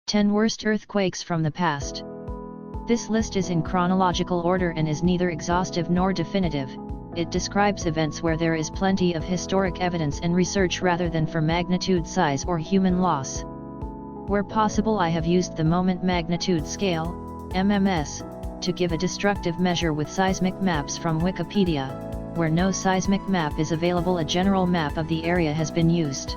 10 Worst Earthquakes from the Past. This list is in chronological order and is neither exhaustive nor definitive. It describes events where there is plenty of historic evidence and research rather than for magnitude size or human loss. Where possible, I have used the Moment Magnitude Scale, MMS, to give a destructive measure with seismic maps from Wikipedia. Where no seismic map is available, a general map of the area has been used.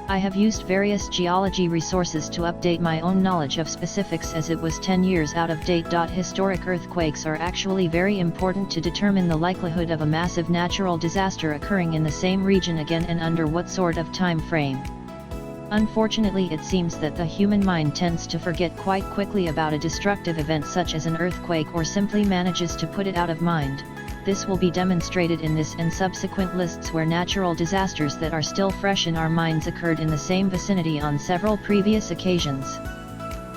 I have used various geology resources to update my own knowledge of specifics, as it was 10 years out of date. Historic earthquakes are actually very important to determine the likelihood of a massive natural disaster occurring in the same region again and under what sort of time frame. Unfortunately, it seems that the human mind tends to forget quite quickly about a destructive event such as an earthquake, or simply manages to put it out of mind. This will be demonstrated in this and subsequent lists, where natural disasters that are still fresh in our minds occurred in the same vicinity on several previous occasions.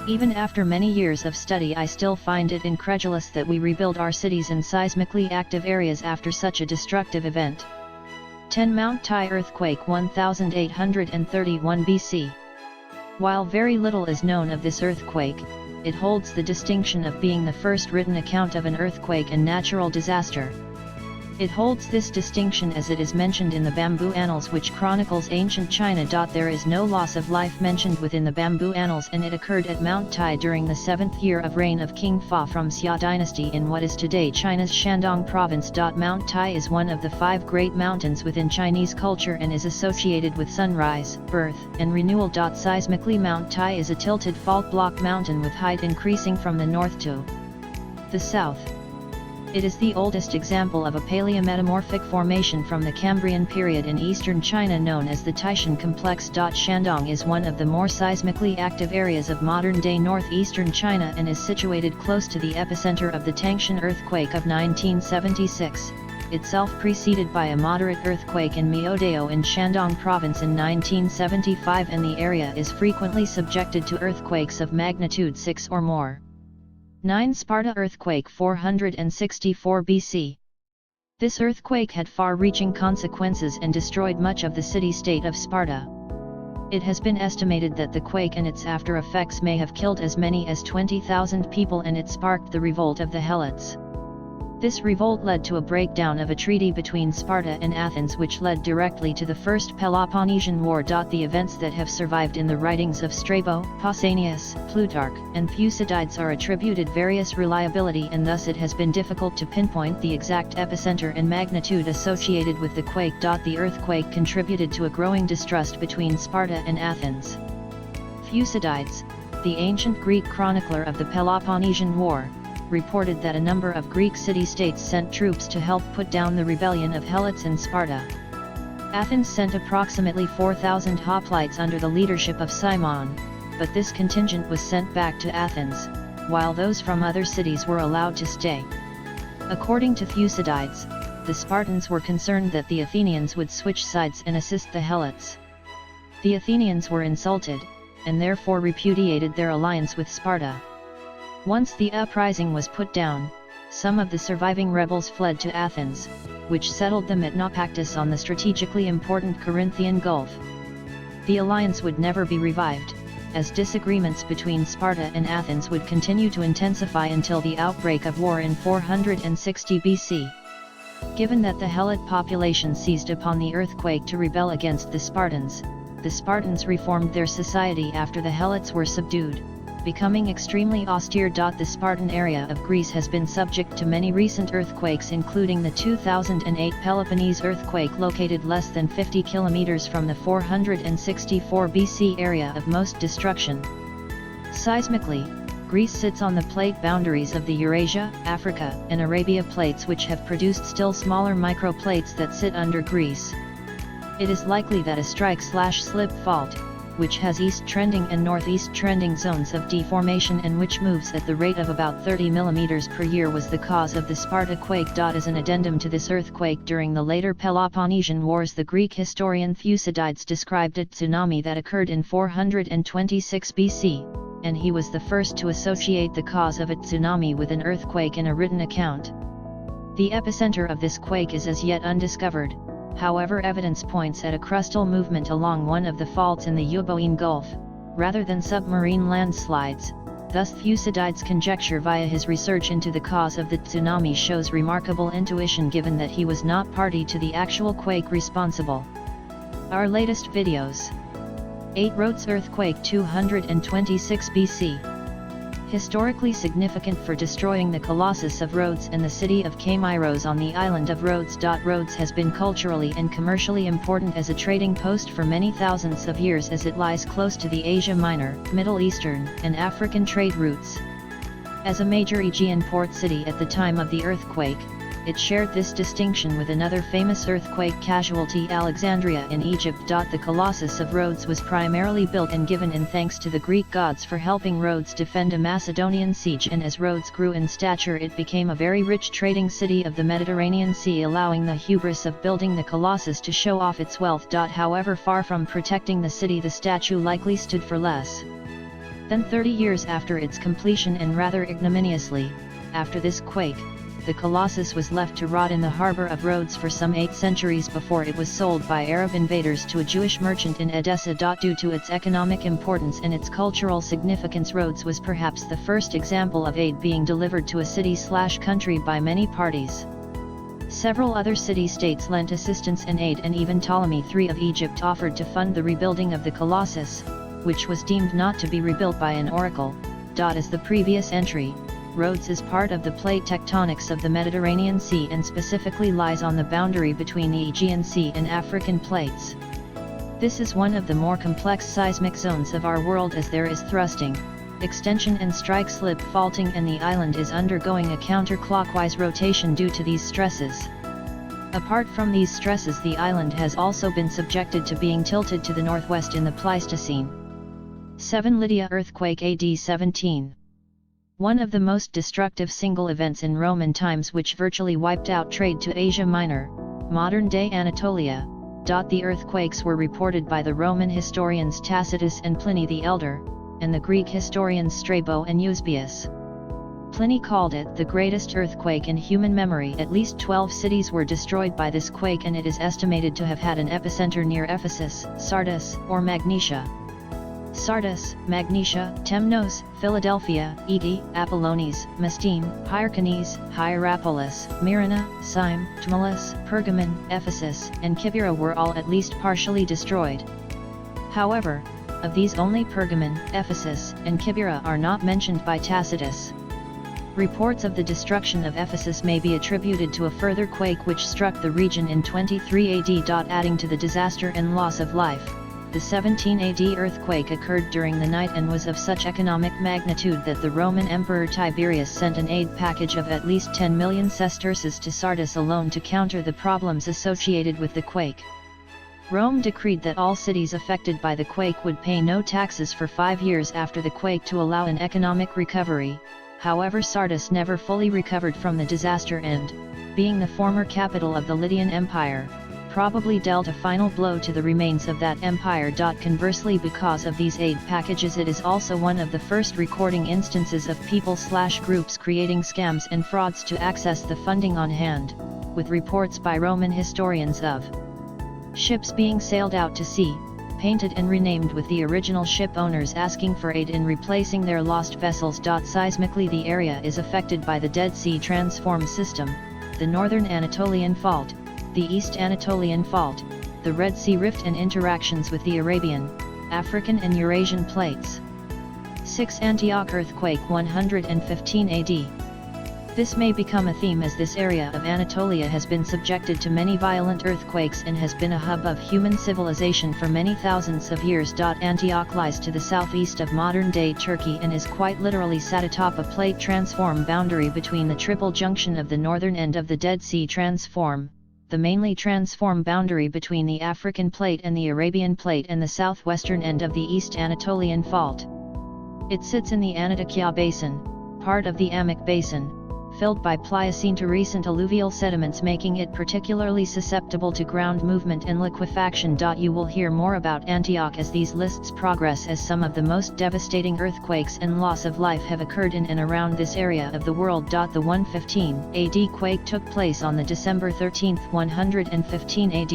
Even after many years of study, I still find it incredulous that we rebuild our cities in seismically active areas after such a destructive event. 10 Mount Tai Earthquake 1831 BC. While very little is known of this earthquake, it holds the distinction of being the first written account of an earthquake and natural disaster. It holds this distinction as it is mentioned in the Bamboo Annals, which chronicles ancient China. There is no loss of life mentioned within the Bamboo Annals, and it occurred at Mount Tai during the 7th year of reign of King Fa from Xia Dynasty in what is today China's Shandong province. Mount Tai is one of the 5 great mountains within Chinese culture and is associated with sunrise, birth, and renewal. Seismically, Mount Tai is a tilted fault block mountain with height increasing from the north to the south. It is the oldest example of a paleometamorphic formation from the Cambrian period in eastern China, known as the Taishan Complex. Shandong is one of the more seismically active areas of modern-day northeastern China and is situated close to the epicenter of the Tangshan earthquake of 1976, itself preceded by a moderate earthquake in Miaodao in Shandong province in 1975, and the area is frequently subjected to earthquakes of magnitude 6 or more. 9 Sparta Earthquake 464 BC. This earthquake had far-reaching consequences and destroyed much of the city-state of Sparta. It has been estimated that the quake and its after-effects may have killed as many as 20,000 people, and it sparked the revolt of the Helots. This revolt led to a breakdown of a treaty between Sparta and Athens, which led directly to the First Peloponnesian War. The events that have survived in the writings of Strabo, Pausanias, Plutarch, and Thucydides are attributed various reliability, and thus it has been difficult to pinpoint the exact epicenter and magnitude associated with the quake. The earthquake contributed to a growing distrust between Sparta and Athens. Thucydides, the ancient Greek chronicler of the Peloponnesian War, reported that a number of Greek city-states sent troops to help put down the rebellion of Helots in Sparta. Athens sent approximately 4,000 hoplites under the leadership of Cimon, but this contingent was sent back to Athens, while those from other cities were allowed to stay. According to Thucydides, the Spartans were concerned that the Athenians would switch sides and assist the Helots. The Athenians were insulted, and therefore repudiated their alliance with Sparta. Once the uprising was put down, some of the surviving rebels fled to Athens, which settled them at Naupactus on the strategically important Corinthian Gulf. The alliance would never be revived, as disagreements between Sparta and Athens would continue to intensify until the outbreak of war in 460 BC. Given that the Helot population seized upon the earthquake to rebel against the Spartans reformed their society after the Helots were subdued, becoming extremely austere. The Spartan area of Greece has been subject to many recent earthquakes, including the 2008 Peloponnese earthquake located less than 50 kilometers from the 464 BC area of most destruction. Seismically, Greece sits on the plate boundaries of the Eurasia, Africa, and Arabia plates, which have produced still smaller microplates that sit under Greece. It is likely that a strike/slip fault, which has east-trending and northeast-trending zones of deformation and which moves at the rate of about 30 mm per year, was the cause of the Sparta quake. As an addendum to this earthquake during the later Peloponnesian Wars, the Greek historian Thucydides described a tsunami that occurred in 426 BC, and he was the first to associate the cause of a tsunami with an earthquake in a written account. The epicenter of this quake is as yet undiscovered. However, evidence points at a crustal movement along one of the faults in the Euboean Gulf, rather than submarine landslides. Thus Thucydides' conjecture via his research into the cause of the tsunami shows remarkable intuition given that he was not party to the actual quake responsible. Our latest videos. 8 Rhodes earthquake 226 BC. Historically significant for destroying the Colossus of Rhodes and the city of Kamiros on the island of Rhodes. Rhodes has been culturally and commercially important as a trading post for many thousands of years as it lies close to the Asia Minor, Middle Eastern, and African trade routes. As a major Aegean port city at the time of the earthquake, it shared this distinction with another famous earthquake casualty, Alexandria in Egypt. The Colossus of Rhodes was primarily built and given in thanks to the Greek gods for helping Rhodes defend a Macedonian siege, and as Rhodes grew in stature it became a very rich trading city of the Mediterranean Sea, allowing the hubris of building the Colossus to show off its wealth. However, far from protecting the city, the statue likely stood for less than 30 years after its completion, and rather ignominiously, after this quake, the Colossus was left to rot in the harbor of Rhodes for some 8 centuries before it was sold by Arab invaders to a Jewish merchant in Edessa. Due to its economic importance and its cultural significance, Rhodes was perhaps the first example of aid being delivered to a city/country by many parties. Several other city-states lent assistance and aid, and even Ptolemy III of Egypt offered to fund the rebuilding of the Colossus, which was deemed not to be rebuilt by an oracle. As the previous entry, Rhodes is part of the plate tectonics of the Mediterranean Sea and specifically lies on the boundary between the Aegean Sea and African plates. This is one of the more complex seismic zones of our world, as there is thrusting, extension and strike-slip faulting, and the island is undergoing a counterclockwise rotation due to these stresses. Apart from these stresses, the island has also been subjected to being tilted to the northwest in the Pleistocene. 7 Lydia earthquake AD 17. One of the most destructive single events in Roman times, which virtually wiped out trade to Asia Minor, modern-day Anatolia. The earthquakes were reported by the Roman historians Tacitus and Pliny the Elder, and the Greek historians Strabo and Eusebius. Pliny called it the greatest earthquake in human memory. At least 12 cities were destroyed by this quake, and it is estimated to have had an epicenter near Ephesus, Sardis, or Magnesia. Sardis, Magnesia, Temnos, Philadelphia, Ege, Apollones, Mestine, Hyrcanese, Hierapolis, Myrina, Syme, Tmolus, Pergamon, Ephesus, and Kibera were all at least partially destroyed. However, of these only Pergamon, Ephesus, and Kibera are not mentioned by Tacitus. Reports of the destruction of Ephesus may be attributed to a further quake which struck the region in 23 AD. Adding to the disaster and loss of life, the 17 AD earthquake occurred during the night and was of such economic magnitude that the Roman Emperor Tiberius sent an aid package of at least 10 million sesterces to Sardis alone to counter the problems associated with the quake. Rome decreed that all cities affected by the quake would pay no taxes for 5 years after the quake to allow an economic recovery. However, Sardis never fully recovered from the disaster and, being the former capital of the Lydian Empire, probably dealt a final blow to the remains of that empire. Conversely, because of these aid packages, it is also one of the first recording instances of people/groups creating scams and frauds to access the funding on hand, with reports by Roman historians of ships being sailed out to sea, painted and renamed, with the original ship owners asking for aid in replacing their lost vessels. Seismically, the area is affected by the Dead Sea Transform System, the Northern Anatolian Fault, the East Anatolian Fault, the Red Sea Rift, and interactions with the Arabian, African and Eurasian plates. 6 Antioch earthquake 115 AD. This may become a theme as this area of Anatolia has been subjected to many violent earthquakes and has been a hub of human civilization for many thousands of years. Antioch lies to the southeast of modern-day Turkey and is quite literally sat atop a plate transform boundary between the triple junction of the northern end of the Dead Sea Transform, the mainly transform boundary between the African plate and the Arabian plate, and the southwestern end of the East Anatolian Fault. It sits in the Anatolia Basin, part of the Amak Basin, filled by Pliocene to recent alluvial sediments, making it particularly susceptible to ground movement and liquefaction. You will hear more about Antioch as these lists progress, as some of the most devastating earthquakes and loss of life have occurred in and around this area of the world. The 115 AD quake took place on the December 13, 115 AD.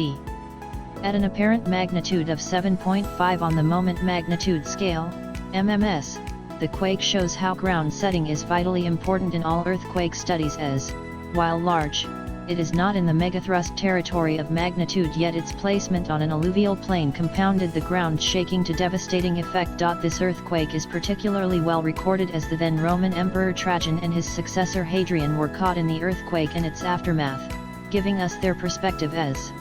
At an apparent magnitude of 7.5 on the moment magnitude scale, MMS, the quake shows how ground setting is vitally important in all earthquake studies as, while large, it is not in the megathrust territory of magnitude, yet its placement on an alluvial plain compounded the ground shaking to devastating effect. This earthquake is particularly well recorded as the then Roman Emperor Trajan and his successor Hadrian were caught in the earthquake and its aftermath, giving us their perspective as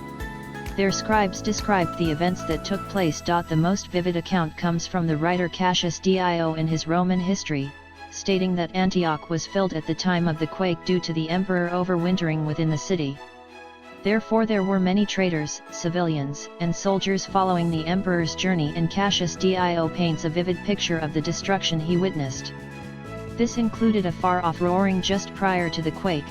their scribes described the events that took place. The most vivid account comes from the writer Cassius Dio in his Roman history, stating that Antioch was filled at the time of the quake due to the emperor overwintering within the city. Therefore there were many traders, civilians, and soldiers following the emperor's journey, and Cassius Dio paints a vivid picture of the destruction he witnessed. This included a far-off roaring just prior to the quake,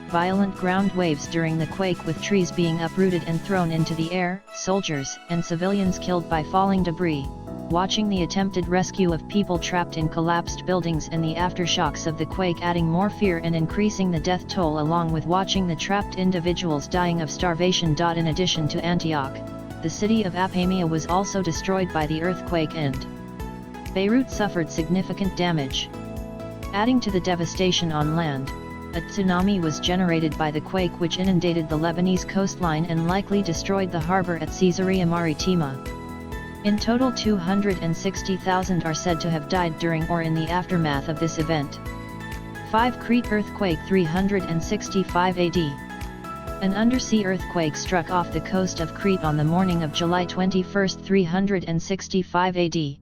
violent ground waves during the quake with trees being uprooted and thrown into the air, soldiers and civilians killed by falling debris, watching the attempted rescue of people trapped in collapsed buildings, and the aftershocks of the quake adding more fear and increasing the death toll, along with watching the trapped individuals dying of starvation. In addition to Antioch, the city of Apamea was also destroyed by the earthquake, and Beirut suffered significant damage. Adding to the devastation on land, a tsunami was generated by the quake, which inundated the Lebanese coastline and likely destroyed the harbor at Caesarea Maritima. In total 260,000 are said to have died during or in the aftermath of this event. 5. Crete earthquake 365 AD. An undersea earthquake struck off the coast of Crete on the morning of July 21, 365 AD.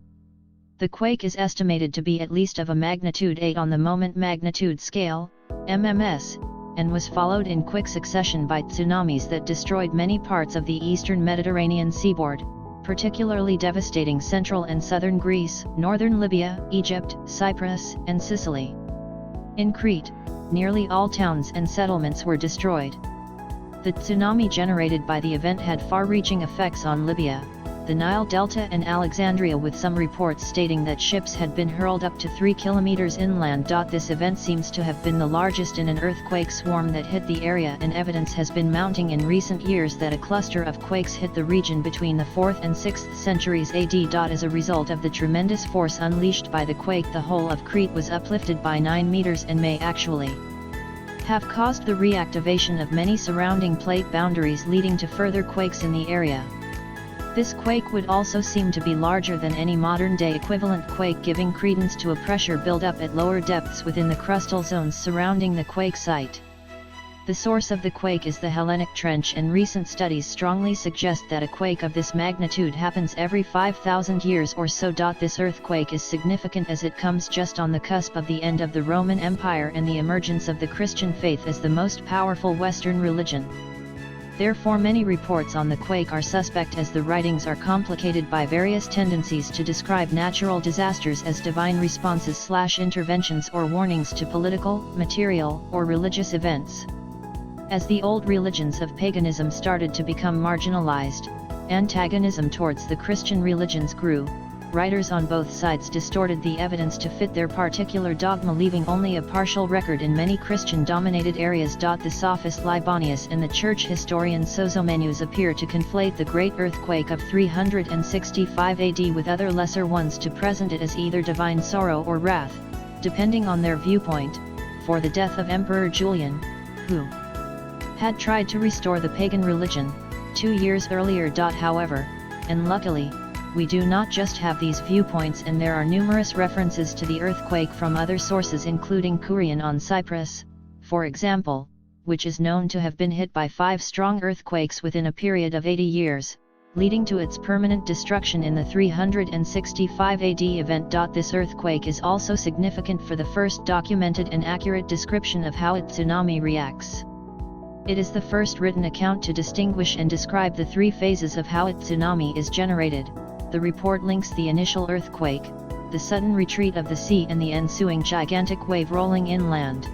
The quake is estimated to be at least of a magnitude 8 on the moment magnitude scale, MMS, and was followed in quick succession by tsunamis that destroyed many parts of the eastern Mediterranean seaboard, particularly devastating central and southern Greece, northern Libya, Egypt, Cyprus, and Sicily. In Crete, nearly all towns and settlements were destroyed. The tsunami generated by the event had far-reaching effects on Libya, the Nile Delta and Alexandria, with some reports stating that ships had been hurled up to 3 kilometers inland. This event seems to have been the largest in an earthquake swarm that hit the area, and evidence has been mounting in recent years that a cluster of quakes hit the region between the 4th and 6th centuries AD. As a result of the tremendous force unleashed by the quake, the whole of Crete was uplifted by 9 meters and may actually have caused the reactivation of many surrounding plate boundaries, leading to further quakes in the area. This quake would also seem to be larger than any modern-day equivalent quake, giving credence to a pressure buildup at lower depths within the crustal zones surrounding the quake site. The source of the quake is the Hellenic Trench, and recent studies strongly suggest that a quake of this magnitude happens every 5,000 years or so. This earthquake is significant as it comes just on the cusp of the end of the Roman Empire and the emergence of the Christian faith as the most powerful Western religion. Therefore, many reports on the quake are suspect, as the writings are complicated by various tendencies to describe natural disasters as divine responses/interventions or warnings to political, material, or religious events. As the old religions of paganism started to become marginalized, antagonism towards the Christian religions grew. Writers on both sides distorted the evidence to fit their particular dogma, leaving only a partial record in many Christian-dominated areas. The sophist Libanius and the church historian Sozomenus appear to conflate the great earthquake of 365 AD with other lesser ones to present it as either divine sorrow or wrath, depending on their viewpoint, for the death of Emperor Julian, who had tried to restore the pagan religion 2 years earlier. However, and luckily, we do not just have these viewpoints, and there are numerous references to the earthquake from other sources, including Kourion on Cyprus, for example, which is known to have been hit by 5 strong earthquakes within a period of 80 years, leading to its permanent destruction in the 365 AD event. This earthquake is also significant for the first documented and accurate description of how a tsunami reacts. It is the first written account to distinguish and describe the 3 phases of how a tsunami is generated. The report links the initial earthquake, the sudden retreat of the sea, and the ensuing gigantic wave rolling inland.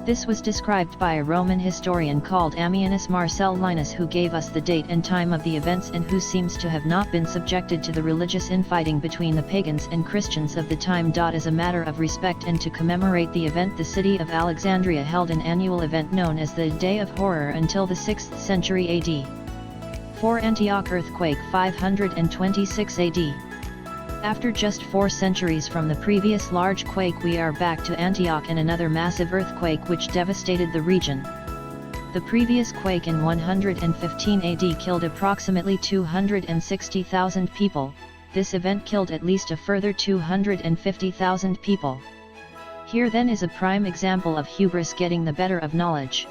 This was described by a Roman historian called Ammianus Marcellinus, who gave us the date and time of the events and who seems to have not been subjected to the religious infighting between the pagans and Christians of the time. As a matter of respect and to commemorate the event, the city of Alexandria held an annual event known as the Day of Horror until the 6th century AD. 4 Antioch earthquake 526 AD. After just 4 centuries from the previous large quake, we are back to Antioch and another massive earthquake which devastated the region. The previous quake in 115 AD killed approximately 260,000 people. This event killed at least a further 250,000 people. Here then is a prime example of hubris getting the better of knowledge.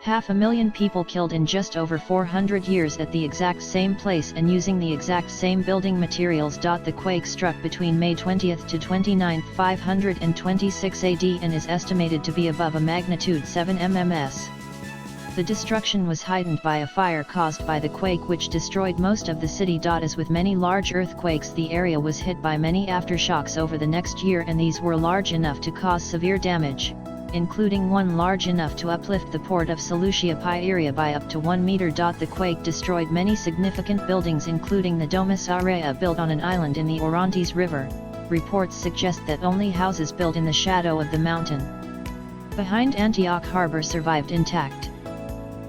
500,000 people killed in just over 400 years at the exact same place and using the exact same building materials. The quake struck between May 20th to 29th 526 AD and is estimated to be above a magnitude 7 mms. The destruction was heightened by a fire caused by the quake which destroyed most of the city. As with many large earthquakes, the area was hit by many aftershocks over the next year, and these were large enough to cause severe damage, including one large enough to uplift the port of Seleucia Pieria by up to 1 meter. The quake destroyed many significant buildings, including the Domus Aurea built on an island in the Orontes River. Reports suggest that only houses built in the shadow of the mountain behind Antioch harbor survived intact.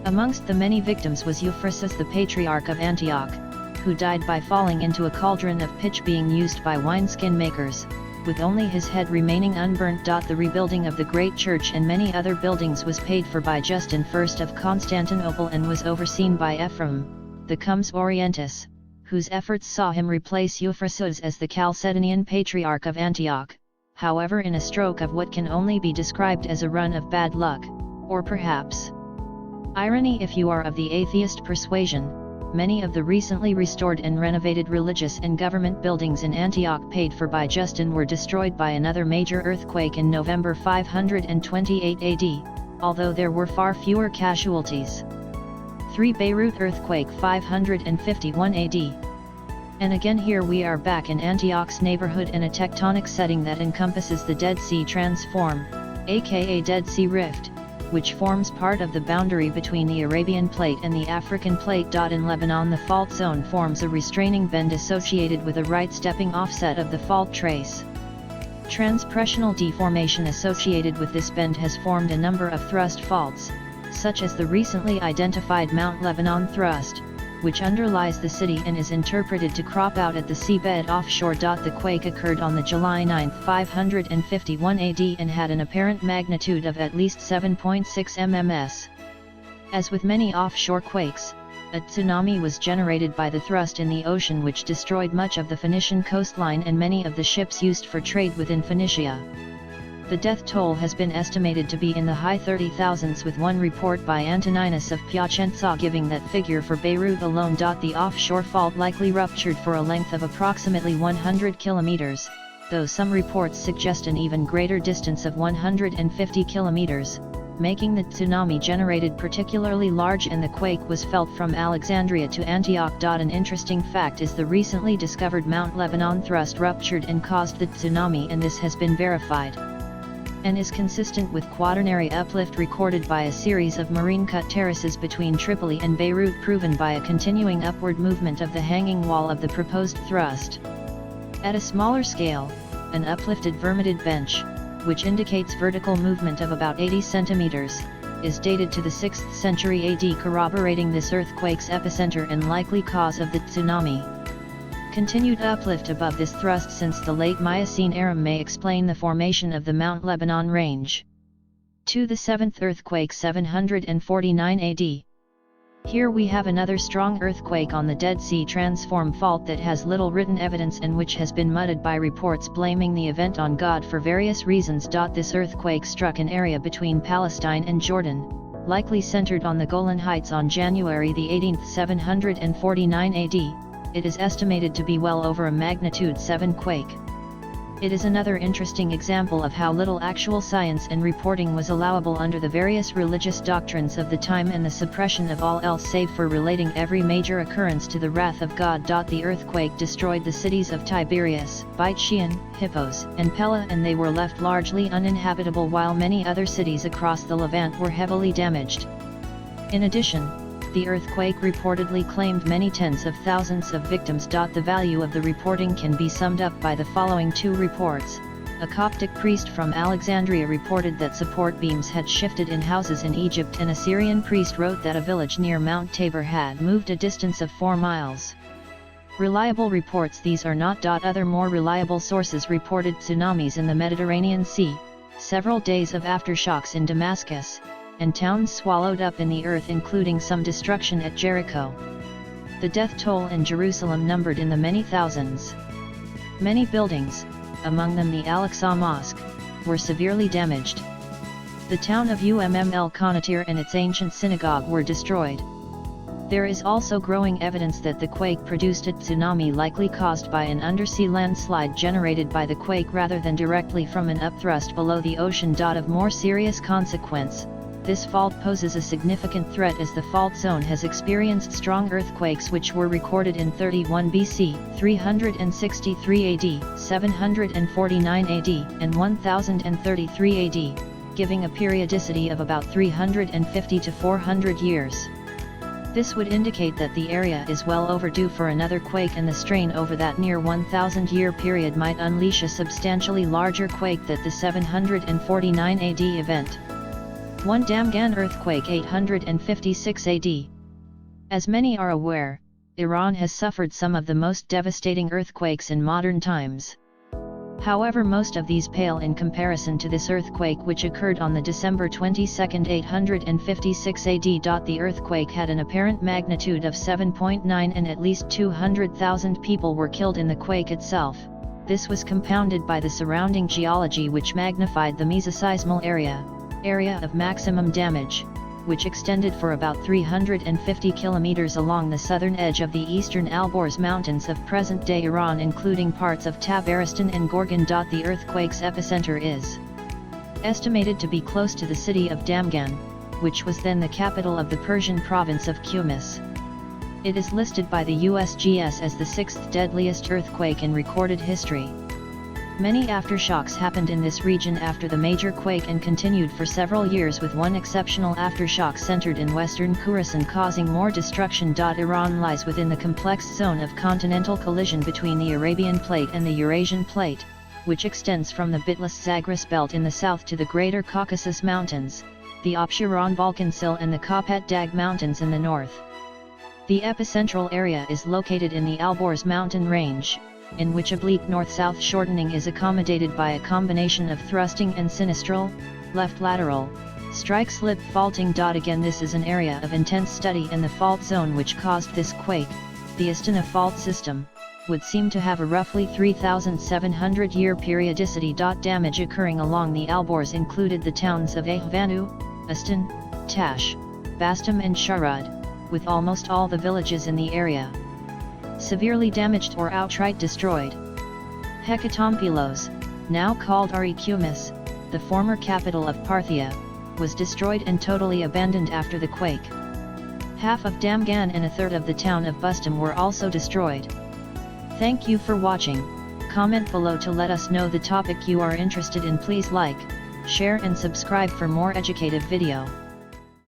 Amongst the many victims was Euphrasus, the patriarch of Antioch, who died by falling into a cauldron of pitch being used by wineskin makers, with only his head remaining unburnt. The rebuilding of the great church and many other buildings was paid for by Justin I of Constantinople and was overseen by Ephraim, the Comes Orientis, whose efforts saw him replace Euphrasus as the Chalcedonian patriarch of Antioch, however in a stroke of what can only be described as a run of bad luck, or perhaps irony if you are of the atheist persuasion. Many of the recently restored and renovated religious and government buildings in Antioch paid for by Justin were destroyed by another major earthquake in November 528 AD, although there were far fewer casualties. 3 Beirut earthquake 551 AD. And again here we are back in Antioch's neighborhood in a tectonic setting that encompasses the Dead Sea Transform, aka Dead Sea Rift, which forms part of the boundary between the Arabian Plate and the African Plate. In Lebanon, the fault zone forms a restraining bend associated with a right stepping offset of the fault trace. Transpressional deformation associated with this bend has formed a number of thrust faults, such as the recently identified Mount Lebanon thrust, which underlies the city and is interpreted to crop out at the seabed offshore. The quake occurred on the July 9, 551 AD and had an apparent magnitude of at least 7.6 mms. As with many offshore quakes, a tsunami was generated by the thrust in the ocean which destroyed much of the Phoenician coastline and many of the ships used for trade within Phoenicia. The death toll has been estimated to be in the high 30,000s, with one report by Antoninus of Piacenza giving that figure for Beirut alone. The offshore fault likely ruptured for a length of approximately 100 kilometers, though some reports suggest an even greater distance of 150 kilometers, making the tsunami generated particularly large, and the quake was felt from Alexandria to Antioch. An interesting fact is the recently discovered Mount Lebanon thrust ruptured and caused the tsunami, and this has been verified and is consistent with quaternary uplift recorded by a series of marine cut terraces between Tripoli and Beirut, proven by a continuing upward movement of the hanging wall of the proposed thrust. At a smaller scale, an uplifted vermeted bench, which indicates vertical movement of about 80 centimeters, is dated to the 6th century AD, corroborating this earthquake's epicenter and likely cause of the tsunami. Continued uplift above this thrust since the late Miocene era may explain the formation of the Mount Lebanon range. 2. The 7th earthquake 749 AD. Here we have another strong earthquake on the Dead Sea Transform fault that has little written evidence and which has been muddied by reports blaming the event on God for various reasons. This earthquake struck an area between Palestine and Jordan, likely centered on the Golan Heights on January 18, 749 AD. It is estimated to be well over a magnitude 7 quake. It is another interesting example of how little actual science and reporting was allowable under the various religious doctrines of the time and the suppression of all else save for relating every major occurrence to the wrath of God. The earthquake destroyed the cities of Tiberias, Beit Shean, Hippos, and Pella, and they were left largely uninhabitable, while many other cities across the Levant were heavily damaged. In addition, the earthquake reportedly claimed many tens of thousands of victims. The value of the reporting can be summed up by the following 2 reports. a Coptic priest from Alexandria reported that support beams had shifted in houses in Egypt, and a Syrian priest wrote that a village near Mount Tabor had moved a distance of 4 miles. Reliable reports these are not. Other more reliable sources reported tsunamis in the Mediterranean Sea, several days of aftershocks in Damascus, and towns swallowed up in the earth, including some destruction at Jericho. The death toll in Jerusalem numbered in the many thousands. Many buildings, among them the Al-Aqsa Mosque, were severely damaged. The town of El Qanatir and its ancient synagogue were destroyed. There is also growing evidence that the quake produced a tsunami likely caused by an undersea landslide generated by the quake rather than directly from an upthrust below the ocean. Of more serious consequence, this fault poses a significant threat as the fault zone has experienced strong earthquakes which were recorded in 31 BC, 363 AD, 749 AD, and 1033 AD, giving a periodicity of about 350 to 400 years. This would indicate that the area is well overdue for another quake, and the strain over that near 1,000-year period might unleash a substantially larger quake than the 749 AD event. 1 Damgan earthquake 856 AD. As many are aware, Iran has suffered some of the most devastating earthquakes in modern times. However, most of these pale in comparison to this earthquake, which occurred on the December 22, 856 AD. The earthquake had an apparent magnitude of 7.9 and at least 200,000 people were killed in the quake itself. This was compounded by the surrounding geology, which magnified the mesoseismal area of maximum damage, which extended for about 350 kilometers along the southern edge of the eastern Alborz Mountains of present-day Iran, including parts of Tabaristan and Gorgan. The earthquake's epicenter is estimated to be close to the city of Damgan, which was then the capital of the Persian province of Qumus. It is listed by the USGS as the 6th deadliest earthquake in recorded history. Many aftershocks happened in this region after the major quake and continued for several years, with one exceptional aftershock centered in western Khorasan causing more destruction. Iran lies within the complex zone of continental collision between the Arabian Plate and the Eurasian Plate, which extends from the Bitlis-Zagros Belt in the south to the Greater Caucasus Mountains, the Absheron-Balkansil and the Kopet Dag Mountains in the north. The epicentral area is located in the Alborz mountain range, in which oblique north-south shortening is accommodated by a combination of thrusting and sinistral, left lateral, strike-slip faulting. Again, this is an area of intense study, and the fault zone which caused this quake, the Astana fault system, would seem to have a roughly 3,700-year periodicity. Damage occurring along the Alborz included the towns of Ahvanu, Astan, Tash, Bastam and Sharad, with almost all the villages in the area severely damaged or outright destroyed. Hekatompilos, now called Ari Qumus, the former capital of Parthia, was destroyed and totally abandoned after the quake. Half of Damgan and a third of the town of Bustam were also destroyed. Thank you for watching. Comment below to let us know the topic you are interested in. Please like, share and subscribe for more educative video.